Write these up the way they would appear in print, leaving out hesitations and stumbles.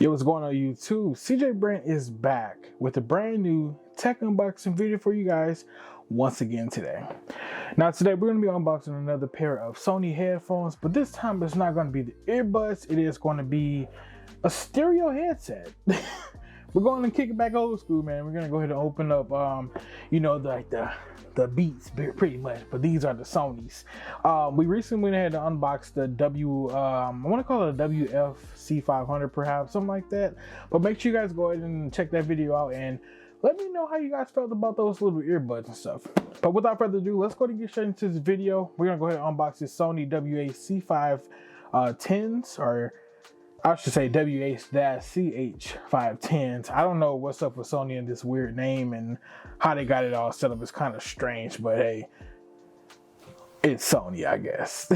Yo, what's going on YouTube? Ceejaybrand is back with a brand new tech unboxing video for you guys once again today. Now today we're going to be unboxing another pair of Sony headphones, but this time it's not going to be the earbuds, it is going to be a stereo headset. We're going to kick it back old school, man. We're going to go ahead and open up, the Beats pretty much, but these are the Sonys. We recently went ahead and unboxed the I want to call it a WH-CH510 perhaps, something like that. But make sure you guys go ahead and check that video out and let me know how you guys felt about those little earbuds and stuff. But without further ado, let's go ahead and get straight into this video. We're going to go ahead and unbox this Sony WH-CH510s, or I should say WH-CH510s. I don't know what's up with Sony and this weird name and how they got it all set up. It's kind of strange, but hey, it's Sony, I guess.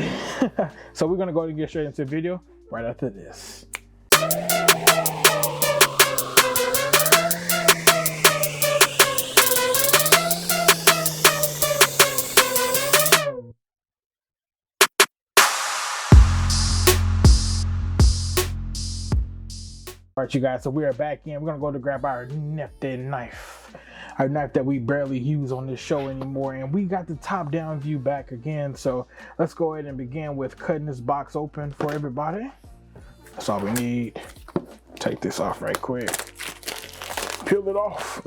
So we're gonna go ahead and get straight into the video right after this. All right, you guys, so we are back in. We're gonna go to grab our nifty knife. Our knife that we barely use on this show anymore, and we got the top down view back again. So let's go ahead and begin with cutting this box open for everybody. That's all we need. Take this off right quick. Peel it off.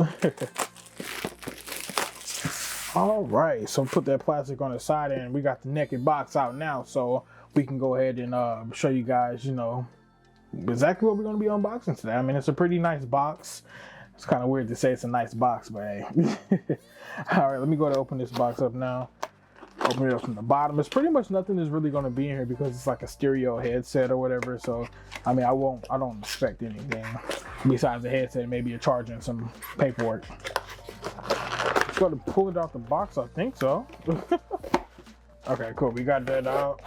All right, so put that plastic on the side, and we got the naked box out now, so we can go ahead and show you guys, you know, exactly what we're going to be unboxing today. I mean, it's a pretty nice box. It's kind of weird to say it's a nice box, but hey. All right, let me go to open this box up now. Open it up from the bottom. It's pretty much nothing is really going to be in here because it's like a stereo headset or whatever. So, I mean, I don't expect anything besides the headset, maybe a charger and some paperwork. Let's go to pull it out the box. I think so. Okay, cool. We got that out.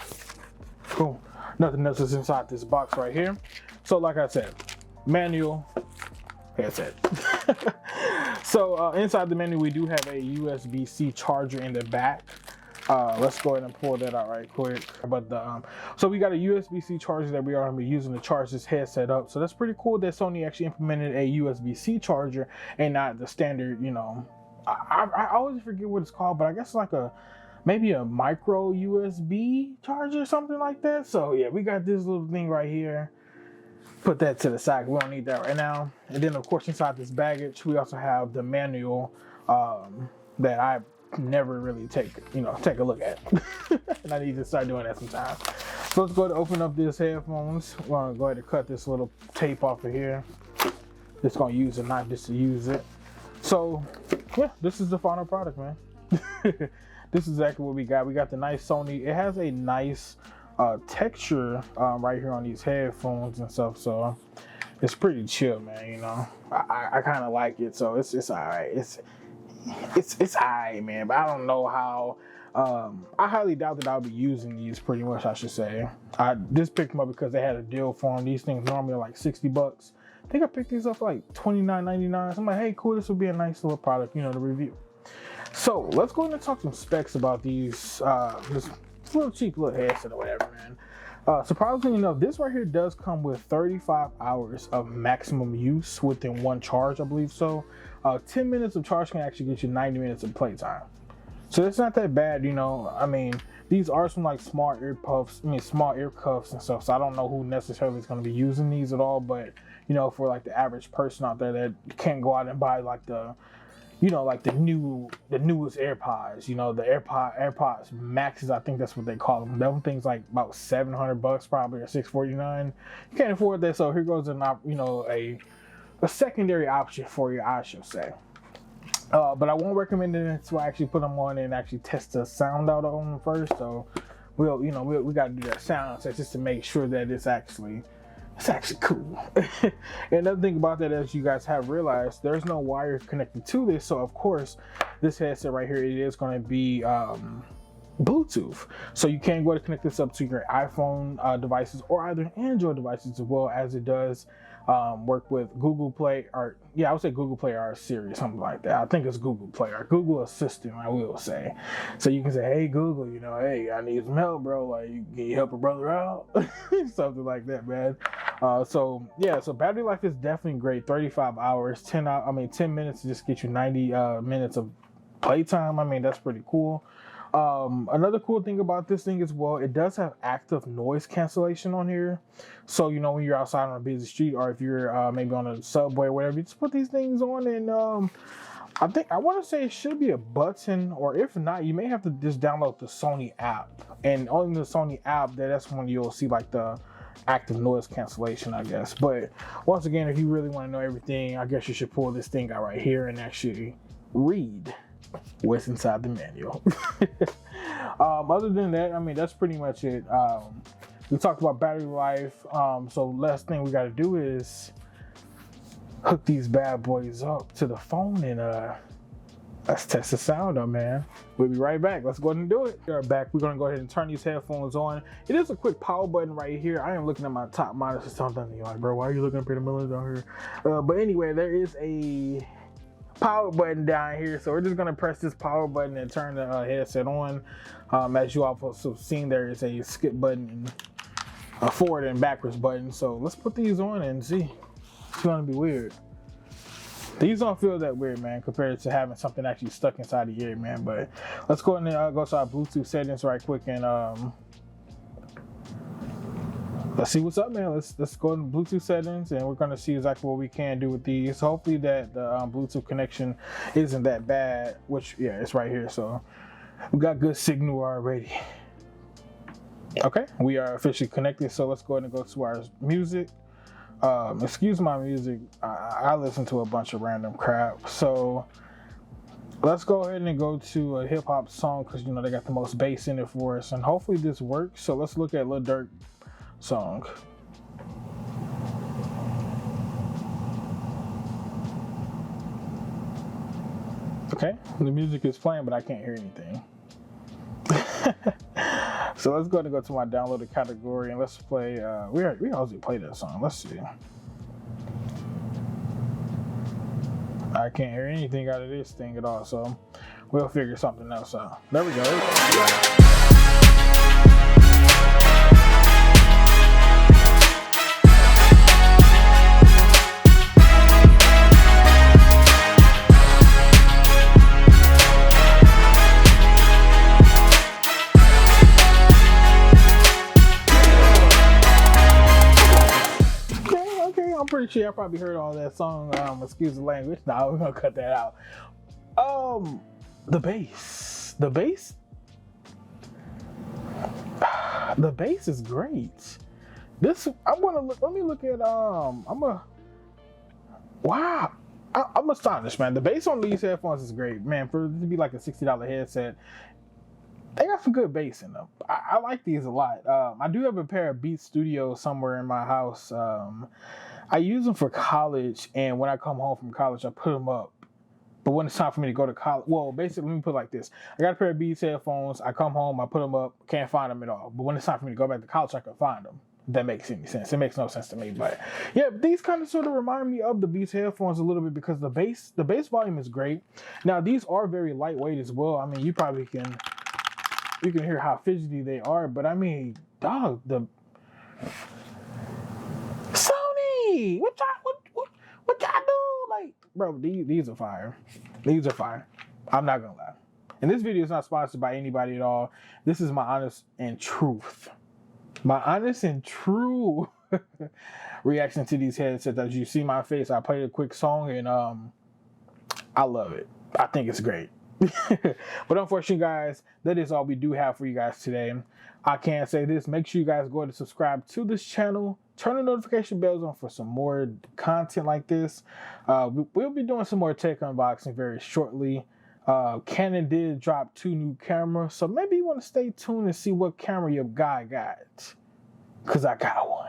Cool. Nothing else is inside this box right here. So like I said, manual, headset. So inside the manual, we do have a USB-C charger in the back. Let's go ahead and pull that out right quick. But so we got a USB-C charger that we are going to be using to charge this headset up. So that's pretty cool that Sony actually implemented a USB-C charger and not the standard, you know, I always forget what it's called, but I guess like maybe a micro USB charger or something like that. So yeah, we got this little thing right here. Put that to the side. We don't need that right now. And then of course inside this baggage, we also have the manual that I never really take a look at. And I need to start doing that sometime. So let's go ahead and open up these headphones. We're gonna go ahead and cut this little tape off of here. Just gonna use a knife just to use it. So yeah, this is the final product, man. This is exactly what we got. We got the nice Sony. It has a nice texture right here on these headphones and stuff. So it's pretty chill, man. You know, I kind of like it. So it's all right. It's all right, man. But I don't know how. I highly doubt that I'll be using these. Pretty much, I should say. I just picked them up because they had a deal for them. These things normally are like $60. I think I picked these up for like $29.99. So I'm like, hey, cool. This would be a nice little product, you know, to review. So let's go ahead and talk some specs about these, this little cheap little headset or whatever, man. Surprisingly enough, this right here does come with 35 hours of maximum use within one charge, I believe so. 10 minutes of charge can actually get you 90 minutes of playtime. So it's not that bad, you know. I mean, these are some like small ear cuffs and stuff. So I don't know who necessarily is going to be using these at all, but you know, for like the average person out there that can't go out and buy like the, you know, like the newest AirPods, you know, the AirPods Maxes, I think that's what they call them. Them things like about $700 probably, or $649. You can't afford that, so here goes a secondary option for you, I should say. But I won't recommend it until I actually put them on and actually test the sound out on them first. So we got to do that sound test just to make sure that it's actually cool. And another thing about that, as you guys have realized, there's no wire connected to this. So of course, this headset right here, it is going to be Bluetooth. So you can go to connect this up to your iPhone devices or either Android devices, as well as it does work with Google Play, or I would say Google Play or Siri, something like that. I think it's Google Play or Google Assistant, I will say. So you can say, hey Google, hey, I need some help, bro. Like, can you help a brother out? Something like that, man. So battery life is definitely great. 35 hours, 10 minutes to just get you 90 minutes of playtime. I mean, that's pretty cool. Another cool thing about this thing as well, it does have active noise cancellation on here. So, when you're outside on a busy street, or if you're maybe on a subway or whatever, you just put these things on, and I want to say it should be a button, or if not, you may have to just download the Sony app. And on the Sony app, that's when you'll see like the active noise cancellation, I guess. But once again, if you really want to know everything, I guess you should pull this thing out right here and actually read what's inside the manual. Other than that, I mean, that's pretty much it. We talked about battery life. So last thing we got to do is hook these bad boys up to the phone, and let's test the sound up, man. We'll be right back. Let's go ahead and do it. We are back. We're going to go ahead and turn these headphones on. It is a quick power button right here. I am looking at my top monitor. Something you're like, bro, why are you looking up at the middle down here? But anyway, there is a power button down here, so we're just gonna press this power button and turn the headset on. As you also seen, there is a skip button and a forward and backwards button. So let's put these on and see. It's gonna be weird. These don't feel that weird, man, compared to having something actually stuck inside the ear, man. But let's go ahead and go to our Bluetooth settings right quick, and let's see what's up, man. Let's go to Bluetooth settings, and we're gonna see exactly what we can do with these. Hopefully that the Bluetooth connection isn't that bad, which, it's right here. So we got good signal already. Okay, we are officially connected. So let's go ahead and go to our music. Excuse my music. I listen to a bunch of random crap. So let's go ahead and go to a hip hop song, because they got the most bass in it for us, and hopefully this works. So let's look at Lil Durk song. Okay, the music is playing, but I can't hear anything. So let's go ahead and go to my downloaded category, and let's play. We always play that song. Let's see. I can't hear anything out of this thing at all, so we'll figure something else out. There we go. Pretty sure I probably heard all that song. Excuse the language. Nah, we're gonna cut that out. The bass is great. Let me look at wow, I'm astonished, man. The bass on these headphones is great, man. For it to be like a $60 headset, they got some good bass in them. I like these a lot. I do have a pair of Beats Studio somewhere in my house. I use them for college, and when I come home from college, I put them up. But when it's time for me to go to college, well, basically, let me put it like this. I got a pair of Beats headphones. I come home, I put them up, can't find them at all. But when it's time for me to go back to college, I can find them. If that makes any sense. It makes no sense to me. But yeah, these kind of sort of remind me of the Beats headphones a little bit, because the bass volume is great. Now, these are very lightweight as well. I mean, you probably can hear how fidgety they are, but I mean, dog, the Sony, what y'all do? Like, bro, these are fire. These are fire. I'm not gonna lie. And this video is not sponsored by anybody at all. This is my honest and true reaction to these headsets. As you see my face, I played a quick song, and I love it. I think it's great. But unfortunately, guys, that is all we do have for you guys today. I can't say this. Make sure you guys go ahead and subscribe to this channel. Turn the notification bells on for some more content like this. We'll be doing some more tech unboxing very shortly. Canon did drop 2 new cameras, so maybe you want to stay tuned and see what camera your guy got, because I got one.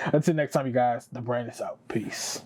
Until next time, you guys, the brand is out. Peace.